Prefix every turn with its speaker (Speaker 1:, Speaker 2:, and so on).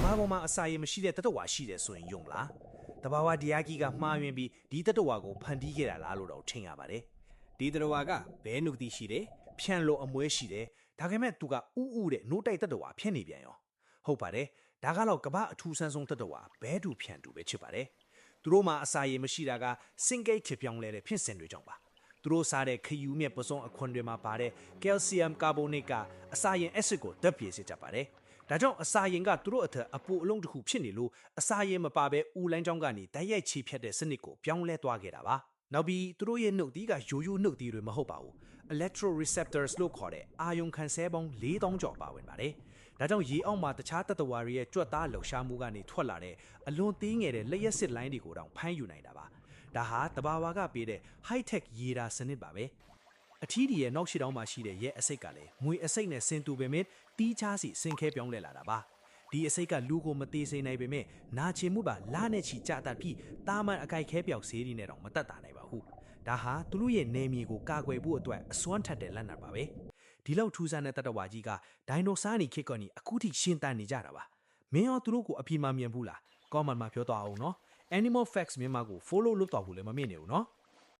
Speaker 1: ဘာပေါ်မှာအစာရေမရှိတဲ့တတဝါရှိတယ်ဆိုရင်ယုံလားတဘာဝတရားကြီးကမှားယွင်းပြီးဒီတတဝါကိုဖန်တီးခဲ့တာလားလို့တော့ထင်ရပါတယ်
Speaker 2: ဒီတရဝါကဘဲနုတိရှိတယ်
Speaker 1: ဖြန့်လို့အမွဲရှိတယ်ဒါပေမဲ့သူကဥဥတဲ့နိုးတိုက်တတဝါဖြစ်နေပြန်ရောဟုတ်ပါတယ်ဒါကတော့ကမ္ဘာအထူးဆန်းဆုံးတတဝါဘဲတူဖြန့်တူပဲချစ်ပါတယ်သူတို့မှာအစာရေမရှိတာကစင်ကိတ်ဖြစ်ပြောင်းလဲတဲ့ဖြစ်စဉ်တွေကြောင့်ပါသူတို့စားတဲ့ခယူးမြက်ပစုံအခွန်တွေမှာပါတဲ့ကယ်လ်ဆီယမ်ကာဘိုနိတ်ကအစာရင်အက်ဆစ်ကိုဓာတ်ပြေစေတတ်ပါတယ်ဒါကြောင့်အစာရင်ကသူတို့အထက်အပူအလုံးတစ်ခုဖြစ်နေလို့အစာရင်မပါဘဲဦးလိုင်းချောင်းကနေတိုက်ရိုက်ချေဖြတ်တဲ့စနစ်ကိုပြောင်းလဲသွားခဲ့တာပါနောက်ပြီးသူတို့ရဲ့နှုတ်သီးကရိုးရိုးနှုတ်သီးတွေမဟုတ်ပါဘူး electroreceptors လို့ခေါ်တဲ့အာယုံခံဆဲပေါင်း4000ကျော်ပါဝင်ပါတယ်ဒါကြောင့်ရေအောက်မှာတခြားတတဝါတွေရဲ့ကြွက်သားလှုပ်ရှားမှုကနေထွက်လာတဲ့အလွန်သေးငယ်တဲ့လျှက်စစ်လိုင်းတွေကိုတောင်ဖမ်းယူနိုင်တာပါဒါဟာတဘာဝါကပေးတဲ့ high tech ရေဒါစနစ်ပါပဲအထီးဒီရဲ့နောက်ရှိတောင်းမှာရှိတဲ့ရဲအစိတ်ကလည်းငွေအစိတ်နဲ့ဆင်တူပေမဲ့တီးခြားစီဆင်ခဲပြောင်းလဲလာတာပါဒီအစိတ်ကလူကိုမသေးစေနိုင်ပေမဲ့နာချင်မှုပါလာနဲ့ချီကြတတ်ပြီးတာမန်အကြိုက်ခဲပြောက်စေးရီနဲ့တော့မတတ်တာနိုင်ပါဘူးဒါဟာသူတို့ရဲ့နေမြေကိုကာကွယ်ဖို့အတွက်အစွမ်းထက်တဲ့လက်နက်ပါပဲဒီလောက်ထူးဆန်းတဲ့တတဝါကြီးကဒိုင်နိုဆာနီခေတ်ကနေအခုထိရှင်သန်နေကြတာပါမင်းရောသူတို့ကိုအပြစ်မမြင်ဘူးလားကောမန်မှာပြောတော့အောင်နော် Animal Facts မြန်မာကို follow လုပ်တော့ဘူးလည်းမမေ့နေဘူးနော်